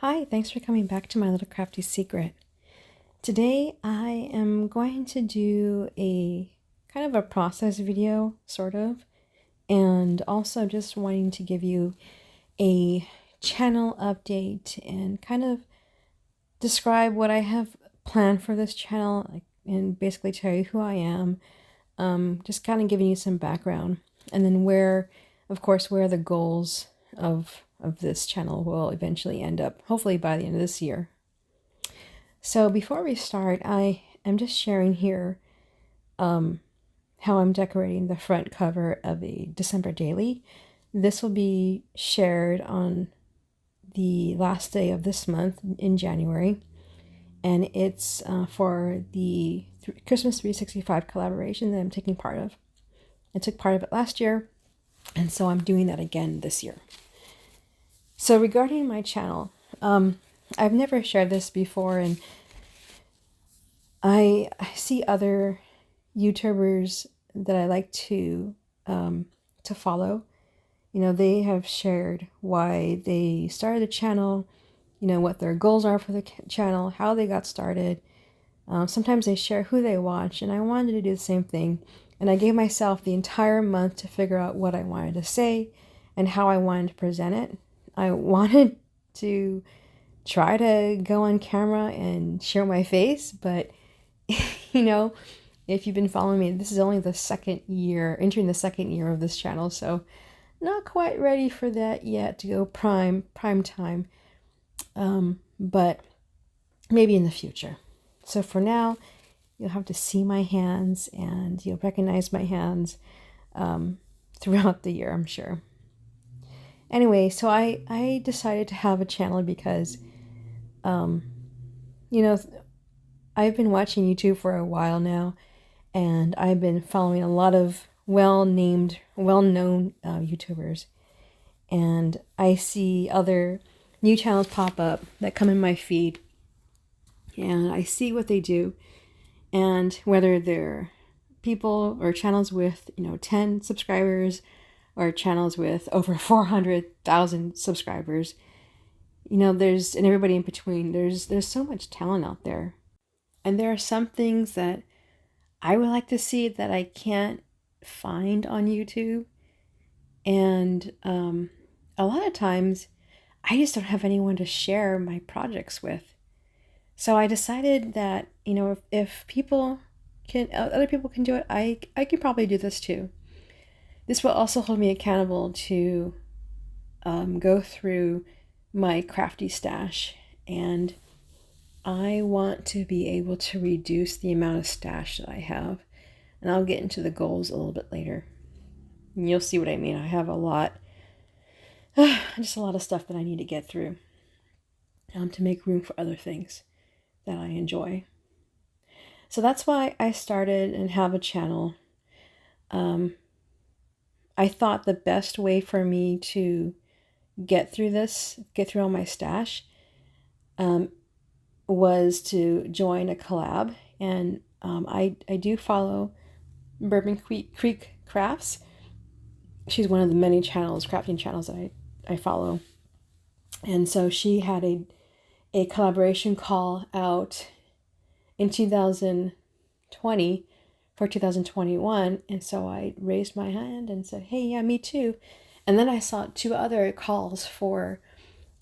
Hi, thanks for coming back to my little crafty secret. Today I am going to do a kind of a process video, sort of, and also just wanting to give you a channel update and kind of describe what I have planned for this channel, and basically tell you who I am, just kind of giving you some background, and then of course, where the goals of this channel will eventually end up, hopefully by the end of this year. So before we start, I am just sharing here how I'm decorating the front cover of a December daily. This will be shared on the last day of this month in January, and it's for the Christmas 365 collaboration that I'm taking part of. I took part of it last year, and so I'm doing that again this year. So regarding my channel, I've never shared this before, and I see other YouTubers that I like to follow. You know, they have shared why they started the channel, you know, what their goals are for the channel, how they got started. Sometimes they share who they watch, and I wanted to do the same thing. And I gave myself the entire month to figure out what I wanted to say and how I wanted to present it. I wanted to try to go on camera and show my face, but you know, if you've been following me, this is only the second year, entering the second year of this channel, so not quite ready for that yet to go prime time, but maybe in the future. So for now, you'll have to see my hands, and you'll recognize my hands throughout the year, I'm sure. Anyway, so I decided to have a channel because, you know, I've been watching YouTube for a while now, and I've been following a lot of well-known YouTubers, and I see other new channels pop up that come in my feed, and I see what they do, and whether they're people or channels with, 10 subscribers or channels with over 400,000 subscribers, there's, and everybody in between, there's so much talent out there. And there are some things that I would like to see that I can't find on YouTube. And a lot of times I just don't have anyone to share my projects with. So I decided that, if people can, other people can do it, I can probably do this too. This will also hold me accountable to go through my crafty stash, and I want to be able to reduce the amount of stash that I have, and I'll get into the goals a little bit later. And you'll see what I mean. I have a lot, just a lot of stuff that I need to get through to make room for other things that I enjoy. So that's why I started and have a channel. I thought the best way for me to get through all my stash, was to join a collab. And I do follow Bourbon Creek Crafts. She's one of the many crafting channels that I follow. And so she had a collaboration call out in 2020 for 2021. And so I raised my hand and said, hey, yeah, me too. And then I saw two other calls for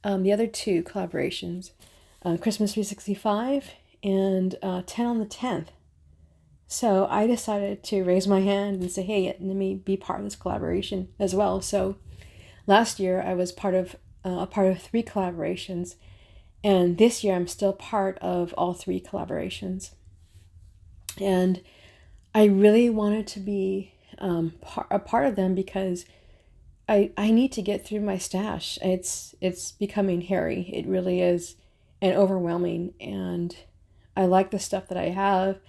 the other two collaborations, Christmas 365 and 10 on the 10th. So I decided to raise my hand and say, hey, let me be part of this collaboration as well. So last year I was a part of 3 collaborations, and this year I'm still part of all 3 collaborations. And I really wanted to be a part of them because I need to get through my stash. It's becoming hairy. It really is, and overwhelming. And I like the stuff that I have.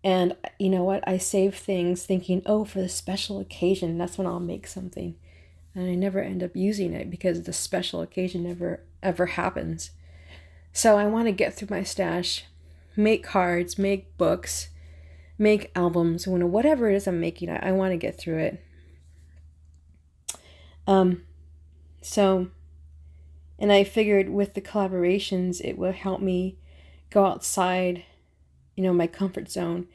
And you know what? I save things thinking, oh, for the special occasion, that's when I'll make something. And I never end up using it because the special occasion never ever happens. So I want to get through my stash, make cards, make books, make albums, whatever it is I'm making, I want to get through it. So And I figured with the collaborations, it would help me go outside, my comfort zone,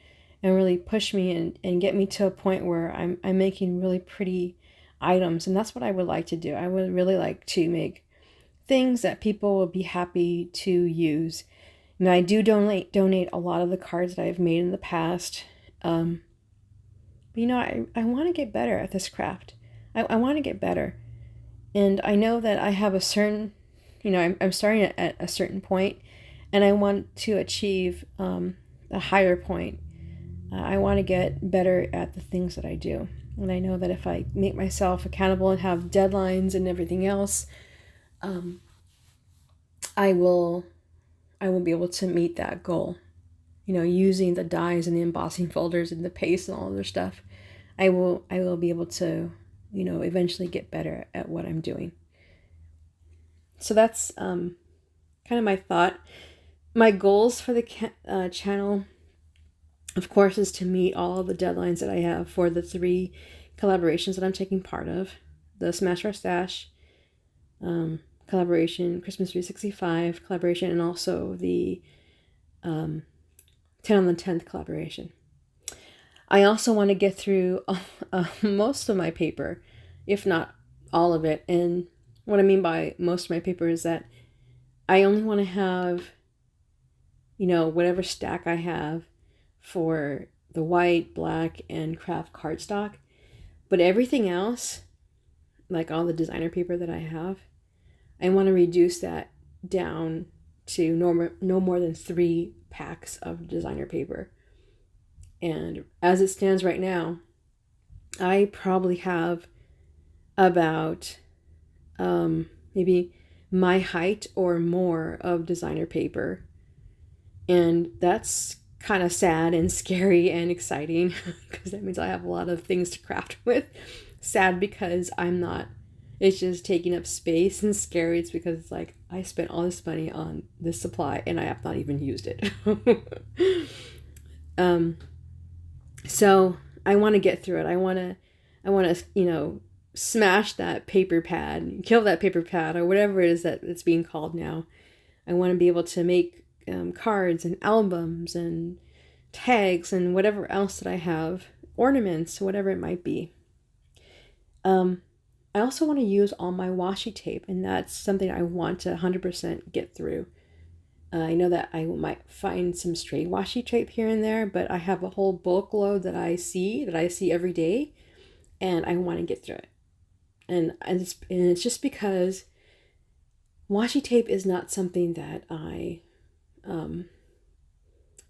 and really push me and get me to a point where I'm making really pretty items. And that's what I would like to do. I would really like to make things that people will be happy to use. And I do donate a lot of the cards that I've made in the past. But I want to get better at this craft. I want to get better. And I know that I have a certain, I'm starting at a certain point, and I want to achieve a higher point. I want to get better at the things that I do. And I know that if I make myself accountable and have deadlines and everything else, I will be able to meet that goal. Using the dies and the embossing folders and the paste and all other stuff, I will be able to, eventually get better at what I'm doing. So that's kind of my thought. My goals for the channel, of course, is to meet all of the deadlines that I have for the 3 collaborations that I'm taking part of. The Smash Our Stash collaboration, Christmas 365 collaboration, and also the 10 on the 10th collaboration. I also want to get through most of my paper, if not all of it. And what I mean by most of my paper is that I only want to have, whatever stack I have for the white, black, and craft cardstock. But everything else, like all the designer paper that I have, I want to reduce that down to no more than 3 packs of designer paper. And as it stands right now, I probably have about maybe my height or more of designer paper. And that's kind of sad and scary and exciting because that means I have a lot of things to craft with. Sad because it's just taking up space, and scary it's because it's like I spent all this money on this supply and I have not even used it. So I want to get through it. I want to, smash that paper pad, kill that paper pad, or whatever it is that it's being called now. I want to be able to make cards and albums and tags and whatever else that I have, ornaments, whatever it might be. I also want to use all my washi tape, and that's something I want to 100% get through. I know that I might find some stray washi tape here and there, but I have a whole bulk load that I see every day, and I want to get through it. And it's just because washi tape is not something that I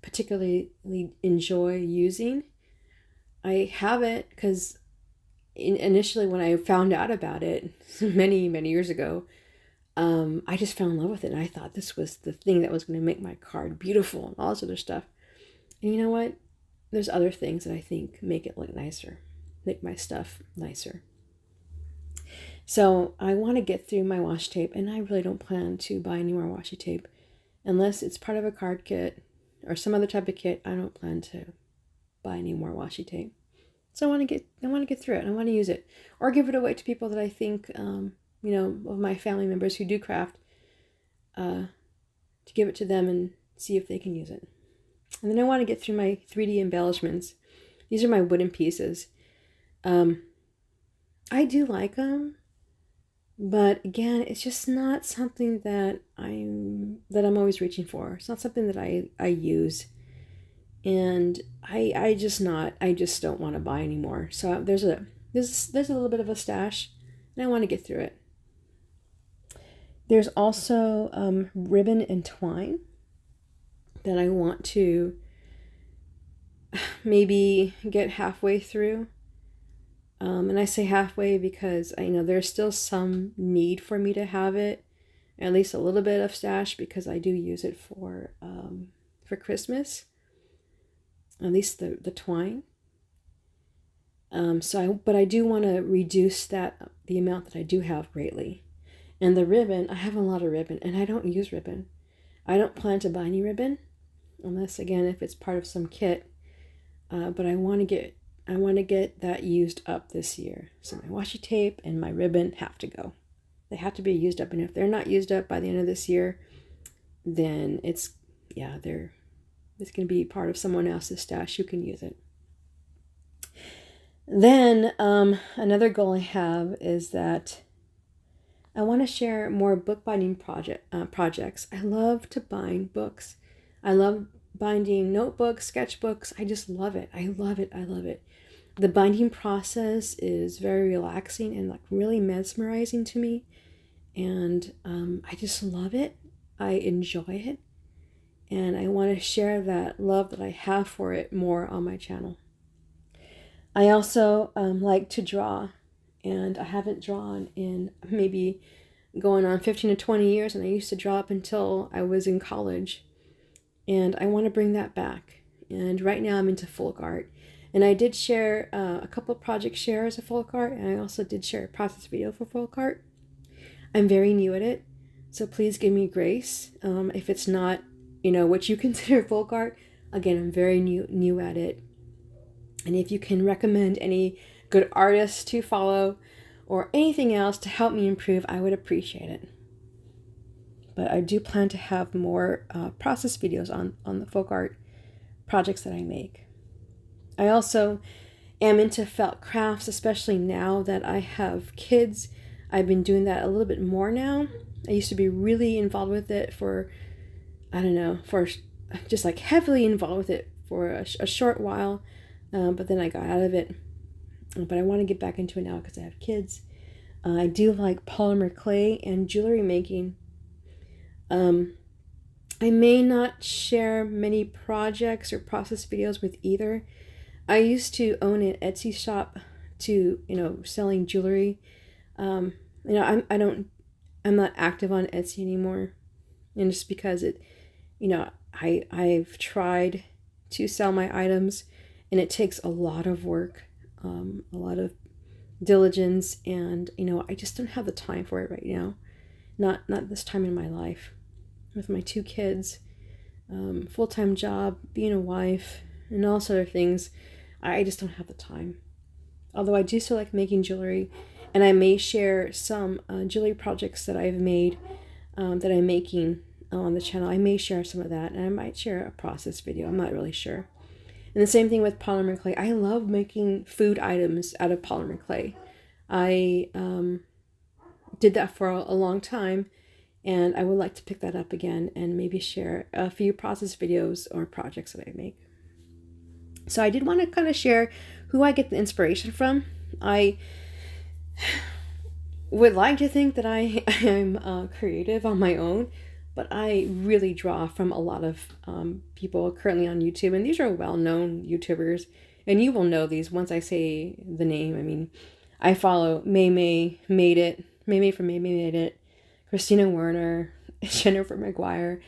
particularly enjoy using. I have it because initially when I found out about it many, many years ago, I just fell in love with it. And I thought this was the thing that was going to make my card beautiful and all this other stuff. And you know what? There's other things that I think make it look nicer, make my stuff nicer. So I want to get through my washi tape, and I really don't plan to buy any more washi tape unless it's part of a card kit or some other type of kit. I don't plan to buy any more washi tape. So I want to get through it. I want to use it or give it away to people that I think, of my family members who do craft, to give it to them and see if they can use it. And then I want to get through my 3D embellishments. These are my wooden pieces. I do like them, but again, it's just not something that I'm always reaching for. It's not something that I use. And I just don't want to buy anymore. So there's a little bit of a stash, and I want to get through it. There's also ribbon and twine that I want to maybe get halfway through. And I say halfway because I know there's still some need for me to have it, at least a little bit of stash, because I do use it for Christmas. At least the twine. But I do want to reduce the amount that I do have greatly. And the ribbon, I have a lot of ribbon, and I don't use ribbon. I don't plan to buy any ribbon, unless again if it's part of some kit. But I want to get that used up this year. So my washi tape and my ribbon have to go. They have to be used up, and if they're not used up by the end of this year, then it's going to be part of someone else's stash who can use it. Then another goal I have is that I want to share more bookbinding projects. I love to bind books. I love binding notebooks, sketchbooks. I just love it. I love it. I love it. The binding process is very relaxing and like really mesmerizing to me. And I just love it. I enjoy it. And I want to share that love that I have for it more on my channel. I also like to draw, and I haven't drawn in maybe going on 15 to 20 years, and I used to draw up until I was in college, and I want to bring that back. And right now I'm into folk art, and I did share a couple of project shares of folk art, and I also did share a process video for folk art. I'm very new at it, so please give me grace if it's not, what you consider folk art. Again, I'm very new at it. And if you can recommend any good artists to follow or anything else to help me improve, I would appreciate it. But I do plan to have more process videos on the folk art projects that I make. I also am into felt crafts, especially now that I have kids. I've been doing that a little bit more now. I used to be really involved with it for just like heavily involved with it for a short while. But then I got out of it. But I want to get back into it now because I have kids. I do like polymer clay and jewelry making. I may not share many projects or process videos with either. I used to own an Etsy shop to, selling jewelry. I'm not active on Etsy anymore. And just because I've tried to sell my items, and it takes a lot of work, a lot of diligence, and I just don't have the time for it right now. Not this time in my life, with my 2 kids, full-time job, being a wife, and all sort of things. I just don't have the time. Although I do still like making jewelry, and I may share some jewelry projects that I've made, that I'm making on the channel. I may share some of that, and I might share a process video. I'm not really sure. And the same thing with polymer clay. I love making food items out of polymer clay. I did that for a long time, and I would like to pick that up again and maybe share a few process videos or projects that I make. So I did want to kind of share who I get the inspiration from. I would like to think that I am creative on my own, but I really draw from a lot of people currently on YouTube, and these are well-known YouTubers, and you will know these once I say the name. I mean, I follow May Made It, May from May Made It, Christina Werner, Jennifer McGuire,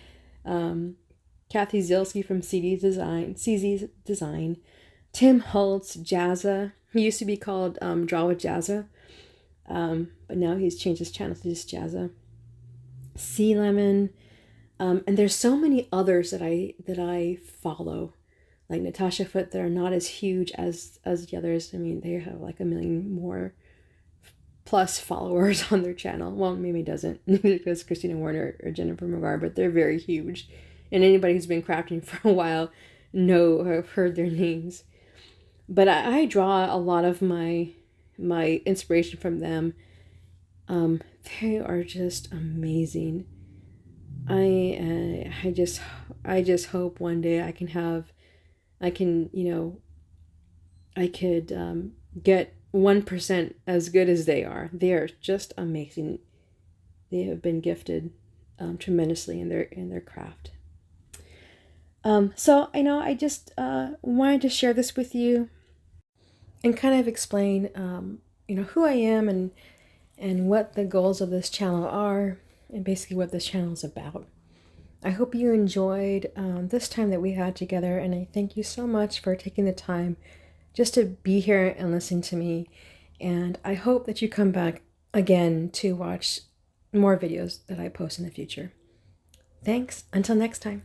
Kathy Zielske from CZ's Design, Tim Holtz, Jazza. He used to be called Draw with Jazza, but now he's changed his channel to just Jazza. Sea Lemon, and there's so many others that I follow, like Natasha Foote, that are not as huge as the others. I mean, they have like 1 million more plus followers on their channel. Well, Mimi doesn't, neither does Christina Werner or Jennifer McGuire, but they're very huge. And anybody who's been crafting for a while have heard their names. But I draw a lot of my inspiration from them. They are just amazing. I just hope one day I could get 1% as good as they are. They are just amazing. They have been gifted tremendously in their craft. So I just wanted to share this with you and kind of explain who I am and what the goals of this channel are, and basically what this channel is about. I hope you enjoyed this time that we had together, and I thank you so much for taking the time just to be here and listen to me. And I hope that you come back again to watch more videos that I post in the future. Thanks. Until next time.